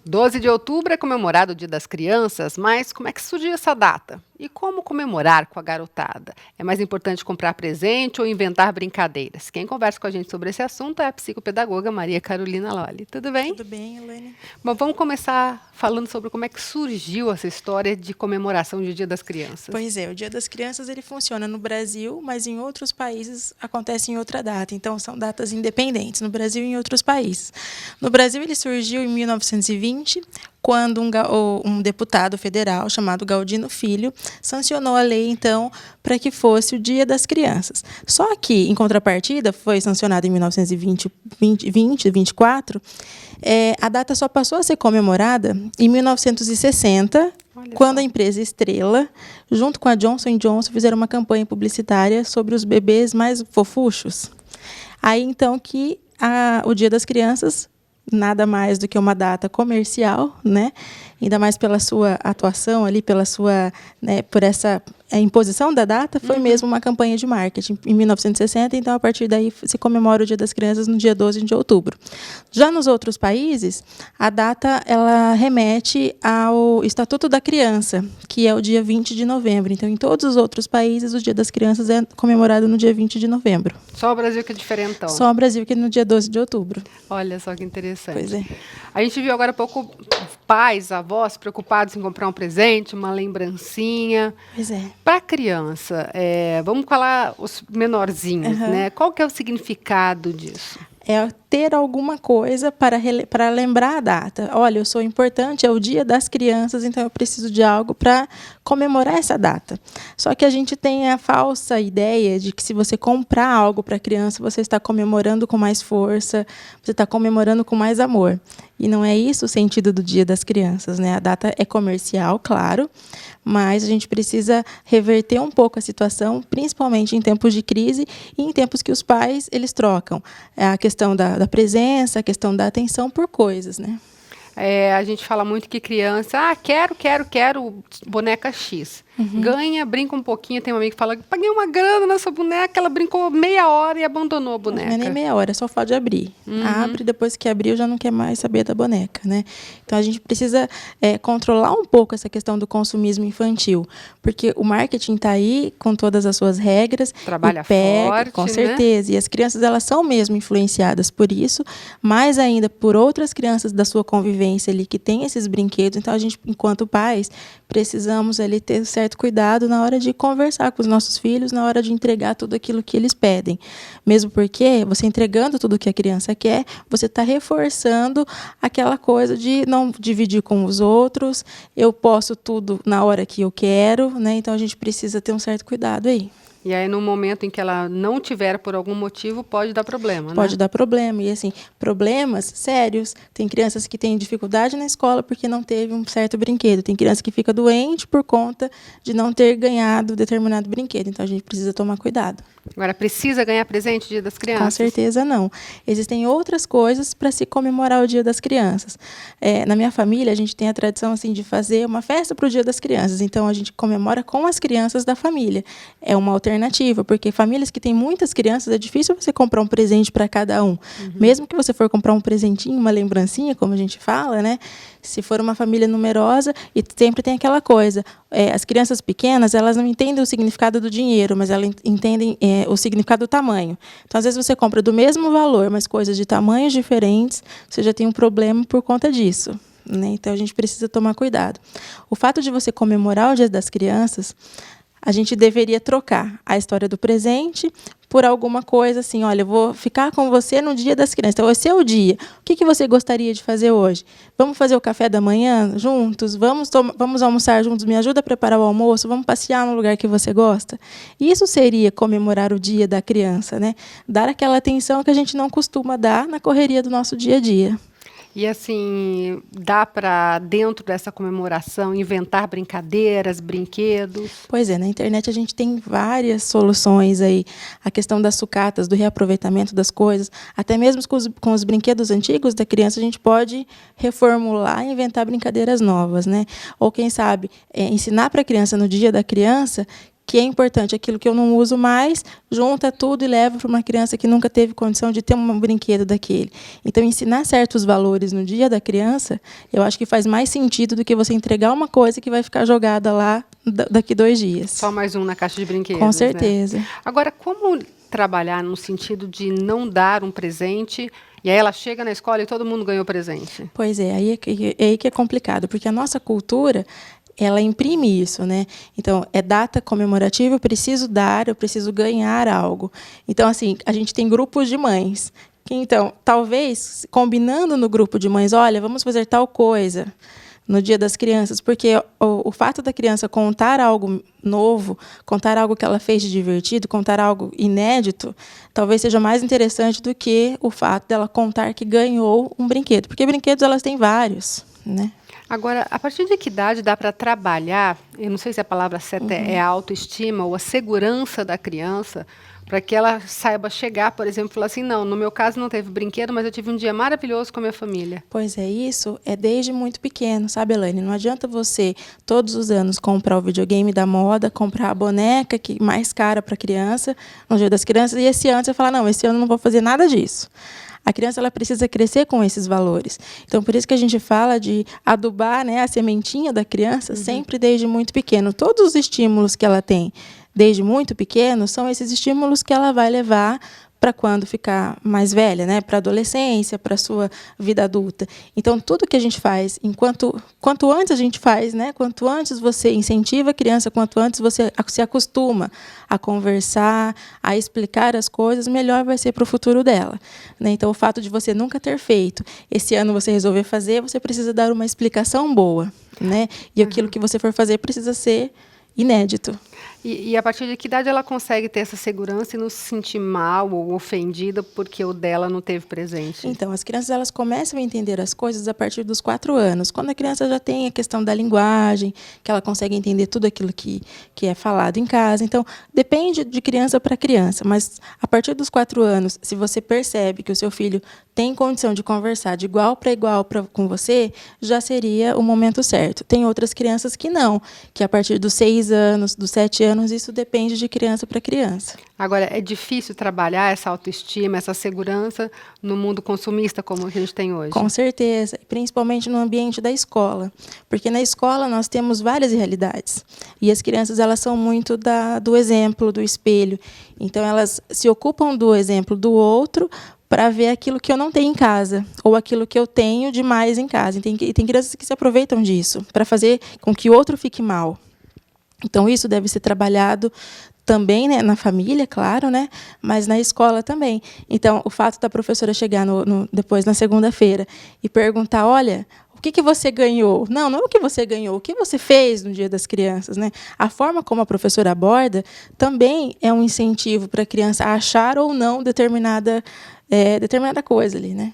12 de outubro é comemorado o Dia das Crianças, mas como é que surgiu essa data? E como comemorar com a garotada? É mais importante comprar presente ou inventar brincadeiras? Quem conversa com a gente sobre esse assunto é a psicopedagoga Maria Carolina Lolli. Tudo bem? Tudo bem, Elaine? Bom, vamos começar falando sobre como é que surgiu essa história de comemoração do Dia das Crianças. Pois é, o Dia das Crianças ele funciona no Brasil, mas em outros países acontece em outra data. Então, são datas independentes, no Brasil e em outros países. No Brasil, ele surgiu em 1920, quando um deputado federal chamado Galdino Filho sancionou a lei, então, para que fosse o Dia das Crianças. Só que, em contrapartida, foi sancionado em 1924, a data só passou a ser comemorada em 1960, quando a empresa Estrela, junto com a Johnson & Johnson, fizeram uma campanha publicitária sobre os bebês mais fofuchos. Aí, então, que o Dia das Crianças, nada mais do que uma data comercial, né? Ainda mais pela sua atuação ali, pela sua, né, por essa imposição da data, foi mesmo uma campanha de marketing em 1960, então a partir daí se comemora o Dia das Crianças no dia 12 de outubro. Já nos outros países, a data ela remete ao Estatuto da Criança, que é o dia 20 de novembro. Então, em todos os outros países, o Dia das Crianças é comemorado no dia 20 de novembro. Só o Brasil que é diferentão. Só o Brasil que é no dia 12 de outubro. Olha só que interessante. Pois é. A gente viu agora há pouco pais, avós preocupados em comprar um presente, uma lembrancinha. Pois é. Para a criança, vamos falar os menorzinhos, né? Qual que é o significado disso? É ter alguma coisa para lembrar a data. Olha, eu sou importante, é o Dia das Crianças, então eu preciso de algo para comemorar essa data. Só que a gente tem a falsa ideia de que se você comprar algo para a criança, você está comemorando com mais força, você está comemorando com mais amor. E não é isso o sentido do Dia das Crianças, né? A data é comercial, claro, mas a gente precisa reverter um pouco a situação, principalmente em tempos de crise e em tempos que os pais eles trocam a questão da presença, a questão da atenção por coisas, né? A gente fala muito que criança, quero boneca X. Ganha, brinca um pouquinho. Tem uma amiga que fala, paguei uma grana nessa boneca, ela brincou meia hora e abandonou a boneca. Não é nem meia hora, é só falta de abrir. Abre, depois que abriu, já não quer mais saber da boneca, né? Então, a gente precisa controlar um pouco essa questão do consumismo infantil, porque o marketing está aí com todas as suas regras. Trabalha forte, com certeza. Né? E as crianças, elas são mesmo influenciadas por isso, mais ainda por outras crianças da sua convivência ali que têm esses brinquedos. Então, a gente, enquanto pais, precisamos ali ter certo cuidado na hora de conversar com os nossos filhos, na hora de entregar tudo aquilo que eles pedem. Mesmo porque você entregando tudo que a criança quer, você está reforçando aquela coisa de não dividir com os outros, eu posso tudo na hora que eu quero, né? Então a gente precisa ter um certo cuidado aí. E aí, no momento em que ela não tiver por algum motivo, pode dar problema, né? Pode dar problema. E, assim, problemas sérios. Tem crianças que têm dificuldade na escola porque não teve um certo brinquedo. Tem criança que fica doente por conta de não ter ganhado determinado brinquedo. Então, a gente precisa tomar cuidado. Agora, precisa ganhar presente no Dia das Crianças? Com certeza não. Existem outras coisas para se comemorar o Dia das Crianças. Na minha família, a gente tem a tradição assim, de fazer uma festa para o Dia das Crianças. Então, a gente comemora com as crianças da família. É uma alternativa, porque famílias que têm muitas crianças, é difícil você comprar um presente para cada um. Mesmo que você for comprar um presentinho, uma lembrancinha, como a gente fala, né? Se for uma família numerosa, e sempre tem aquela coisa, as crianças pequenas, elas não entendem o significado do dinheiro, mas elas entendem o significado do tamanho. Então, às vezes, você compra do mesmo valor, mas coisas de tamanhos diferentes, você já tem um problema por conta disso. Né? Então, a gente precisa tomar cuidado. O fato de você comemorar o Dia das Crianças, a gente deveria trocar a história do presente por alguma coisa assim, olha, eu vou ficar com você no Dia das Crianças. Então, esse é o dia. O que você gostaria de fazer hoje? Vamos fazer o café da manhã juntos? Vamos almoçar juntos? Me ajuda a preparar o almoço? Vamos passear no lugar que você gosta? Isso seria comemorar o Dia da Criança, né? Dar aquela atenção que a gente não costuma dar na correria do nosso dia a dia. E, assim, dá para, dentro dessa comemoração, inventar brincadeiras, brinquedos? Pois é, na internet a gente tem várias soluções aí. A questão das sucatas, do reaproveitamento das coisas, até mesmo com os brinquedos antigos da criança, a gente pode reformular e inventar brincadeiras novas, né? Ou, quem sabe, ensinar para a criança, no Dia da Criança, que é importante, aquilo que eu não uso mais, junta tudo e leva para uma criança que nunca teve condição de ter um brinquedo daquele. Então, ensinar certos valores no dia da criança, eu acho que faz mais sentido do que você entregar uma coisa que vai ficar jogada lá daqui 2 dias. Só mais um na caixa de brinquedos. Com certeza. Né? Agora, como trabalhar no sentido de não dar um presente e aí ela chega na escola e todo mundo ganhou presente? Pois é, aí que é complicado, porque a nossa cultura, ela imprime isso, né? Então, é data comemorativa, eu preciso dar, eu preciso ganhar algo. Então, assim, a gente tem grupos de mães. Então, talvez, combinando no grupo de mães, olha, vamos fazer tal coisa no Dia das Crianças, porque o fato da criança contar algo novo, contar algo que ela fez de divertido, contar algo inédito, talvez seja mais interessante do que o fato dela contar que ganhou um brinquedo, porque brinquedos elas têm vários, né? Agora, a partir de que idade dá para trabalhar, eu não sei se a palavra certa é a autoestima ou a segurança da criança, para que ela saiba chegar, por exemplo, e falar assim, não, no meu caso não teve brinquedo, mas eu tive um dia maravilhoso com a minha família. Pois é, isso é desde muito pequeno, sabe, Elaine? Não adianta você, todos os anos, comprar o videogame da moda, comprar a boneca que mais cara para a criança, no Dia das Crianças, e esse ano você fala, não, esse ano eu não vou fazer nada disso. A criança ela precisa crescer com esses valores. Então, por isso que a gente fala de adubar, né, a sementinha da criança sempre desde muito pequeno. Todos os estímulos que ela tem desde muito pequeno são esses estímulos que ela vai levar para quando ficar mais velha, né, para a adolescência, para a sua vida adulta. Então, tudo que a gente faz, quanto antes a gente faz, né, quanto antes você incentiva a criança, quanto antes você se acostuma a conversar, a explicar as coisas, melhor vai ser para o futuro dela. Né? Então, o fato de você nunca ter feito, esse ano você resolver fazer, você precisa dar uma explicação boa. Né? E aquilo que você for fazer precisa ser inédito. E a partir de que idade ela consegue ter essa segurança e não se sentir mal ou ofendida porque o dela não teve presente? Então, as crianças elas começam a entender as coisas a partir dos 4 anos. Quando a criança já tem a questão da linguagem, que ela consegue entender tudo aquilo que é falado em casa. Então, depende de criança para criança. Mas, a partir dos 4 anos, se você percebe que o seu filho tem condição de conversar de igual para igual com você, já seria o momento certo. Tem outras crianças que não, que a partir dos 6 anos, dos 7 anos, isso depende de criança para criança. Agora, é difícil trabalhar essa autoestima, essa segurança no mundo consumista como a gente tem hoje? Com certeza, principalmente no ambiente da escola. Porque na escola nós temos várias realidades. E as crianças elas são muito do exemplo, do espelho. Então, elas se ocupam do exemplo do outro para ver aquilo que eu não tenho em casa, ou aquilo que eu tenho demais em casa. E tem crianças que se aproveitam disso, para fazer com que o outro fique mal. Então, isso deve ser trabalhado também, né, na família, claro, né, mas na escola também. Então, o fato da professora chegar depois, na segunda-feira, e perguntar, olha, o que você ganhou? Não é o que você ganhou, o que você fez no Dia das Crianças. Né? A forma como a professora aborda também é um incentivo para a criança achar ou não determinada coisa ali, né?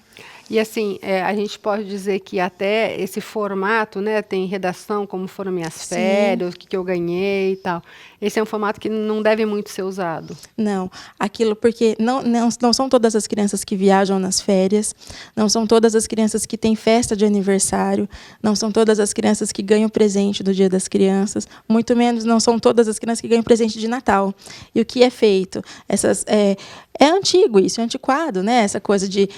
E assim, a gente pode dizer que até esse formato, né, tem redação, como foram minhas férias, o que eu ganhei e tal. Esse é um formato que não deve muito ser usado. Não, aquilo porque não são todas as crianças que viajam nas férias, não são todas as crianças que têm festa de aniversário, não são todas as crianças que ganham presente do Dia das Crianças, muito menos não são todas as crianças que ganham presente de Natal. E o que é feito? É antigo isso, é antiquado, né? Essa coisa de,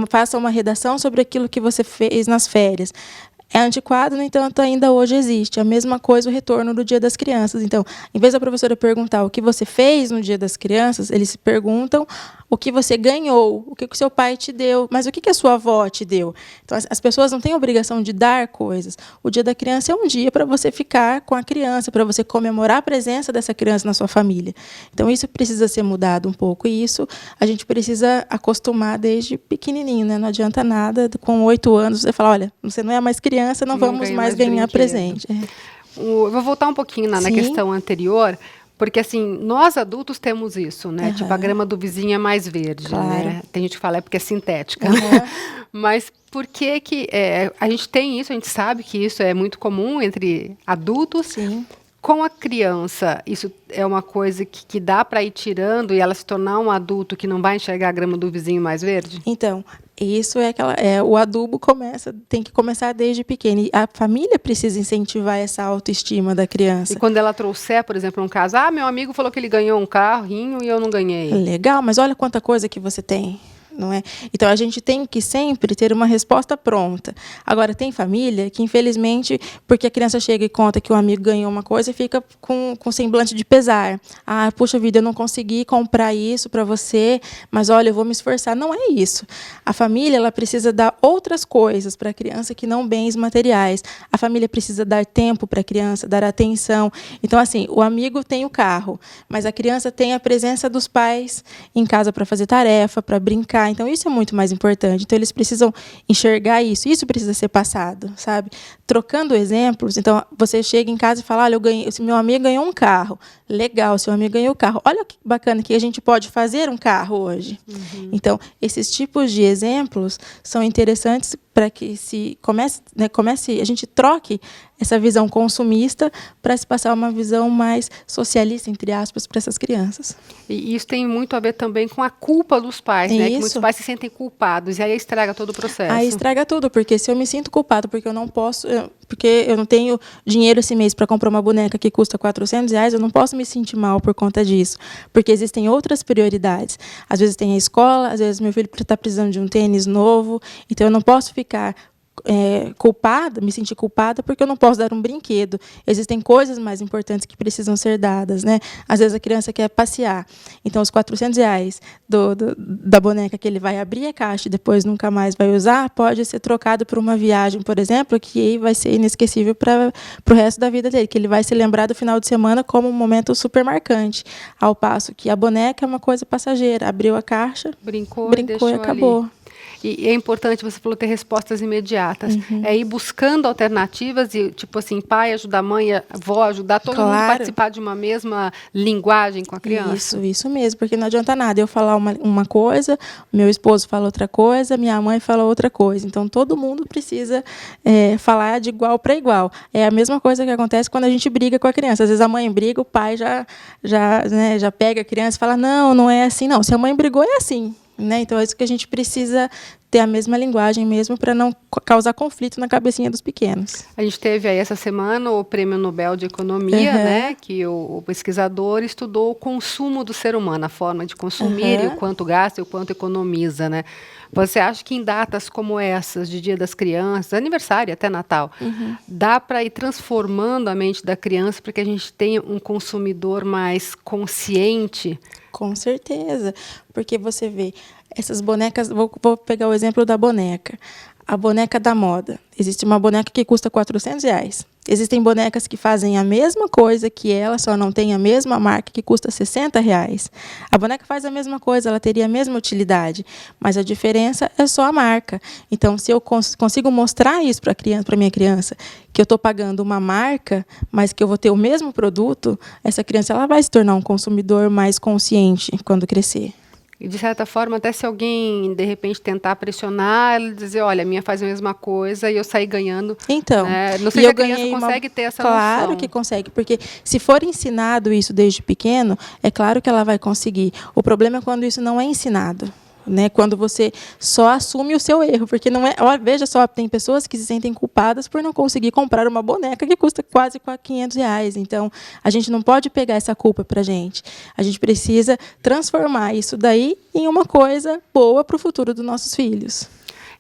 faça uma redação sobre aquilo que você fez nas férias. É antiquado, no entanto, ainda hoje existe. A mesma coisa o retorno do Dia das Crianças. Então, em vez da professora perguntar o que você fez no Dia das Crianças, eles se perguntam o que você ganhou, o que o seu pai te deu, mas o que a sua avó te deu. Então, as pessoas não têm a obrigação de dar coisas. O Dia da Criança é um dia para você ficar com a criança, para você comemorar a presença dessa criança na sua família. Então, isso precisa ser mudado um pouco. E isso a gente precisa acostumar desde pequenininho. Né? Não adianta nada, com 8 anos, você falar, olha, você não é mais criança, não vamos mais ganhar presente. Eu vou voltar um pouquinho na questão anterior, porque, assim, nós adultos temos isso, né? Uhum. Tipo, a grama do vizinho é mais verde, claro. né? Tem gente que fala, é porque é sintética. Uhum. Mas por que a gente tem isso, a gente sabe que isso é muito comum entre adultos. Sim. Com a criança, isso é uma coisa que dá para ir tirando e ela se tornar um adulto que não vai enxergar a grama do vizinho mais verde? Então, Isso o adubo tem que começar desde pequeno. E a família precisa incentivar essa autoestima da criança. E quando ela trouxer, por exemplo, um caso, meu amigo falou que ele ganhou um carrinho e eu não ganhei. Legal, mas olha quanta coisa que você tem. Não é? Então, a gente tem que sempre ter uma resposta pronta. Agora, tem família que, infelizmente, porque a criança chega e conta que o amigo ganhou uma coisa e fica com semblante de pesar. Puxa vida, eu não consegui comprar isso para você, mas, olha, eu vou me esforçar. Não é isso. A família ela precisa dar outras coisas para a criança que não bens materiais. A família precisa dar tempo para a criança, dar atenção. Então, assim, o amigo tem o carro, mas a criança tem a presença dos pais em casa para fazer tarefa, para brincar. Então, isso é muito mais importante. Então, eles precisam enxergar isso. Isso precisa ser passado, sabe? Trocando exemplos. Então, você chega em casa e fala, olha, meu amigo ganhou um carro. Legal, seu amigo ganhou o carro. Olha que bacana que a gente pode fazer um carro hoje. Uhum. Então, esses tipos de exemplos são interessantes para que a gente troque essa visão consumista para se passar uma visão mais socialista, entre aspas, para essas crianças. E isso tem muito a ver também com a culpa dos pais, né? Que muitos pais se sentem culpados e aí estraga todo o processo. Aí estraga tudo, porque se eu me sinto culpado porque eu não posso, porque eu não tenho dinheiro esse mês para comprar uma boneca que custa R$400, eu não posso me sentir mal por conta disso, porque existem outras prioridades. Às vezes tem a escola, às vezes meu filho está precisando de um tênis novo, então eu não posso ficar me sentir culpada porque eu não posso dar um brinquedo. Existem coisas mais importantes que precisam ser dadas, né? Às vezes a criança quer passear, então os R$400 da boneca que ele vai abrir a caixa e depois nunca mais vai usar, pode ser trocado por uma viagem, por exemplo, que vai ser inesquecível para o resto da vida dele, que ele vai se lembrar do final de semana como um momento super marcante, ao passo que a boneca é uma coisa passageira, abriu a caixa, brincou e acabou. Ali. E é importante, você falou, ter respostas imediatas. Uhum. É ir buscando alternativas e, tipo assim, pai ajudar a mãe, a avó ajudar todo mundo a participar de uma mesma linguagem com a criança. Isso mesmo, porque não adianta nada eu falar uma coisa, meu esposo fala outra coisa, minha mãe fala outra coisa. Então, todo mundo precisa falar de igual para igual. É a mesma coisa que acontece quando a gente briga com a criança. Às vezes a mãe briga, o pai já pega a criança e fala, não é assim, não. Se a mãe brigou, é assim. Né? Então, é isso que a gente precisa ter a mesma linguagem mesmo para não causar conflito na cabecinha dos pequenos. A gente teve aí essa semana o Prêmio Nobel de Economia, né? Que o pesquisador estudou o consumo do ser humano, a forma de consumir e o quanto gasta e o quanto economiza, né? Você acha que em datas como essas, de Dia das Crianças, aniversário até Natal, dá para ir transformando a mente da criança para que a gente tenha um consumidor mais consciente? Com certeza, porque você vê, essas bonecas, vou pegar o exemplo da boneca, a boneca da moda. Existe uma boneca que custa R$400. Existem bonecas que fazem a mesma coisa que ela, só não tem a mesma marca, que custa R$60. A boneca faz a mesma coisa, ela teria a mesma utilidade, mas a diferença é só a marca. Então, se eu consigo mostrar isso para minha criança, que eu estou pagando uma marca, mas que eu vou ter o mesmo produto, essa criança ela vai se tornar um consumidor mais consciente quando crescer. E, de certa forma, até se alguém, de repente, tentar pressionar, ela dizer, olha, a minha faz a mesma coisa e eu saí ganhando. Então, né? Não sei se a criança consegue ter essa noção. Claro que consegue, porque se for ensinado isso desde pequeno, é claro que ela vai conseguir. O problema é quando isso não é ensinado. Né, quando você só assume o seu erro, porque não é. Olha, veja só, tem pessoas que se sentem culpadas por não conseguir comprar uma boneca que custa quase R$500. Então, a gente não pode pegar essa culpa para a gente. A gente precisa transformar isso daí em uma coisa boa para o futuro dos nossos filhos.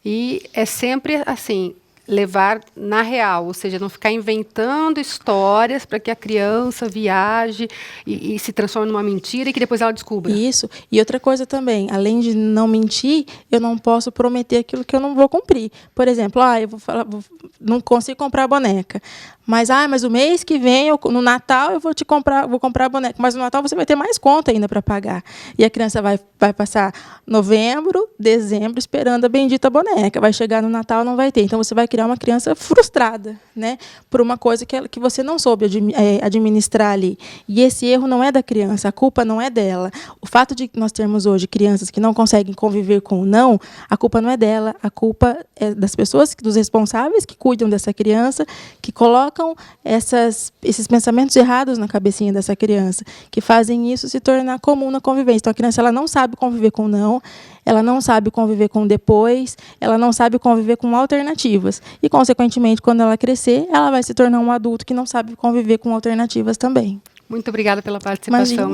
E é sempre assim, levar na real, ou seja, não ficar inventando histórias para que a criança viaje e se transforme numa mentira e que depois ela descubra. Isso. E outra coisa também, além de não mentir, eu não posso prometer aquilo que eu não vou cumprir. Por exemplo, eu não consigo comprar a boneca. Mas o mês que vem, no Natal, eu vou comprar a boneca. Mas no Natal você vai ter mais conta ainda para pagar. E a criança vai passar novembro, dezembro, esperando a bendita boneca. Vai chegar no Natal, não vai ter. Então, você vai criar uma criança frustrada, né? Por uma coisa que você não soube administrar ali. E esse erro não é da criança, a culpa não é dela. O fato de nós termos hoje crianças que não conseguem conviver com o não, a culpa não é dela. A culpa é das pessoas, dos responsáveis que cuidam dessa criança, que colocam colocam esses pensamentos errados na cabecinha dessa criança, que fazem isso se tornar comum na convivência. Então, a criança ela não sabe conviver com não, ela não sabe conviver com depois, ela não sabe conviver com alternativas. E, consequentemente, quando ela crescer, ela vai se tornar um adulto que não sabe conviver com alternativas também. Muito obrigada pela participação. Imagina.